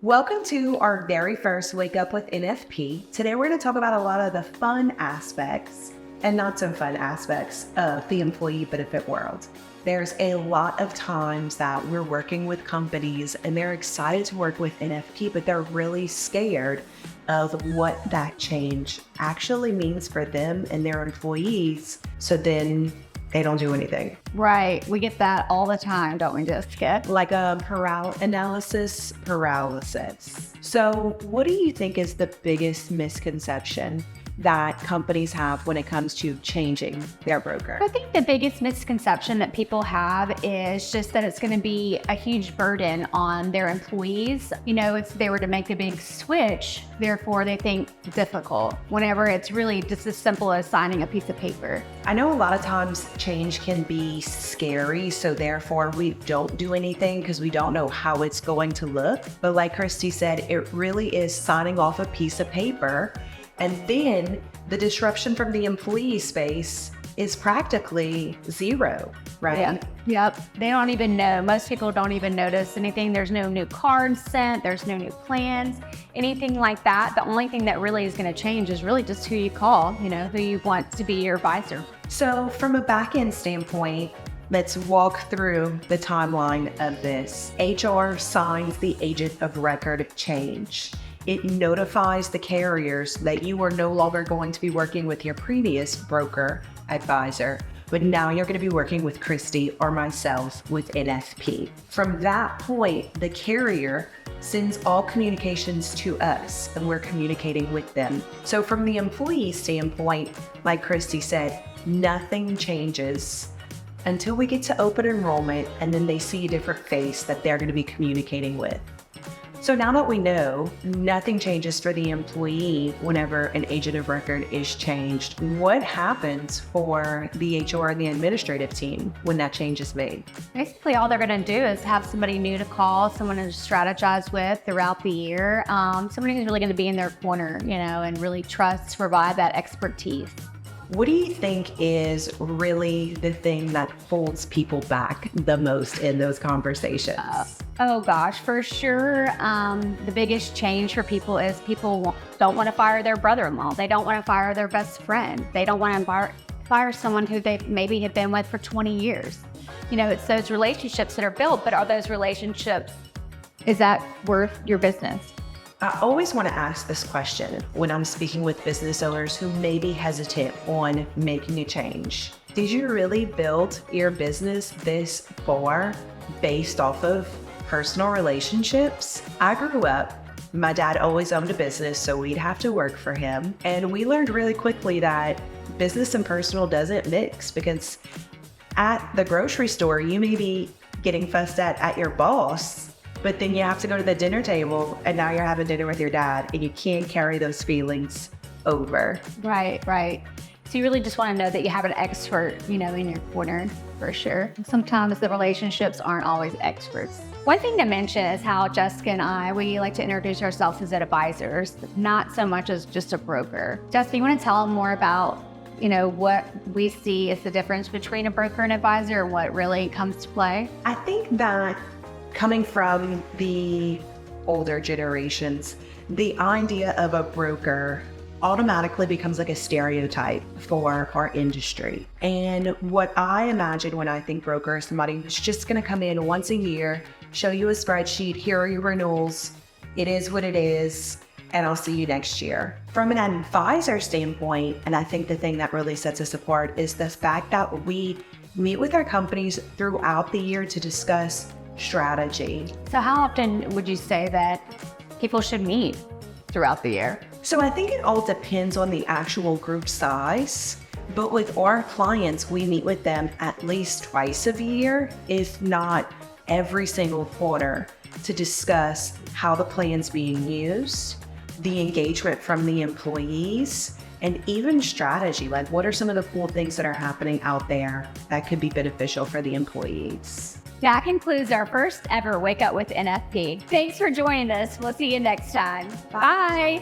Welcome to our very first Wake Up with NFP. Today we're going to talk about a lot of the fun aspects and not so fun aspects of the employee benefit world. There's a lot of times that we're working with companies and they're excited to work with NFP, but they're really scared of what that change actually means for them and their employees. So then they don't do anything. Right. We get that all the time, don't we, Jessica? Like a analysis paralysis. So what do you think is the biggest misconception that companies have when it comes to changing their broker? I think the biggest misconception that people have is just that it's going to be a huge burden on their employees. You know, if they were to make a big switch, therefore they think difficult, whenever it's really just as simple as signing a piece of paper. I know a lot of times change can be scary, so therefore we don't do anything because we don't know how it's going to look. But like Christy said, it really is signing off a piece of paper. And then the disruption from the employee space is practically zero, right? Yeah. Yep. They don't even know. Most people don't even notice anything. There's no new cards sent. There's no new plans, anything like that. The only thing that really is going to change is really just who you call, who you want to be your advisor. So from a back-end standpoint, let's walk through the timeline of this. HR signs the agent of record change. It notifies the carriers that you are no longer going to be working with your previous broker advisor, but now you're going to be working with Christy or myself with NFP. From that point, the carrier sends all communications to us and we're communicating with them. So from the employee standpoint, like Christy said, nothing changes until we get to open enrollment and then they see a different face that they're going to be communicating with. So now that we know nothing changes for the employee whenever an agent of record is changed, what happens for the HR and the administrative team when that change is made? Basically, all they're going to do is have somebody new to call, someone to strategize with throughout the year, somebody who's really going to be in their corner, and really trust to provide that expertise. What do you think is really the thing that holds people back the most in those conversations? Oh gosh, for sure. The biggest change for people is people don't want to fire their brother-in-law. They don't want to fire their best friend. They don't want to fire someone who they maybe have been with for 20 years. It's those relationships that are built, but are those relationships, is that worth your business? I always want to ask this question when I'm speaking with business owners who may be hesitant on making a change. Did you really build your business this far based off of personal relationships? I grew up, my dad always owned a business, so we'd have to work for him. And we learned really quickly that business and personal doesn't mix, because at the grocery store, you may be getting fussed at your boss, but then you have to go to the dinner table and now you're having dinner with your dad and you can't carry those feelings over. Right. So you really just want to know that you have an expert, in your corner, for sure. Sometimes the relationships aren't always experts. One thing to mention is how Jessica and I, we like to introduce ourselves as advisors, not so much as just a broker. Jessica, you want to tell them more about what we see as the difference between a broker and advisor and what really comes to play? I think that coming from the older generations, the idea of a broker automatically becomes like a stereotype for our industry. And what I imagine when I think broker is somebody who's just going to come in once a year, show you a spreadsheet, here are your renewals, it is what it is, and I'll see you next year. From an advisor standpoint, and I think the thing that really sets us apart is the fact that we meet with our companies throughout the year to discuss strategy. So how often would you say that people should meet throughout the year? So I think it all depends on the actual group size, but with our clients, we meet with them at least twice a year, if not every single quarter, to discuss how the plan's being used, the engagement from the employees, and even strategy. Like, what are some of the cool things that are happening out there that could be beneficial for the employees? That concludes our first ever Wake Up with NFP. Thanks for joining us. We'll see you next time. Bye.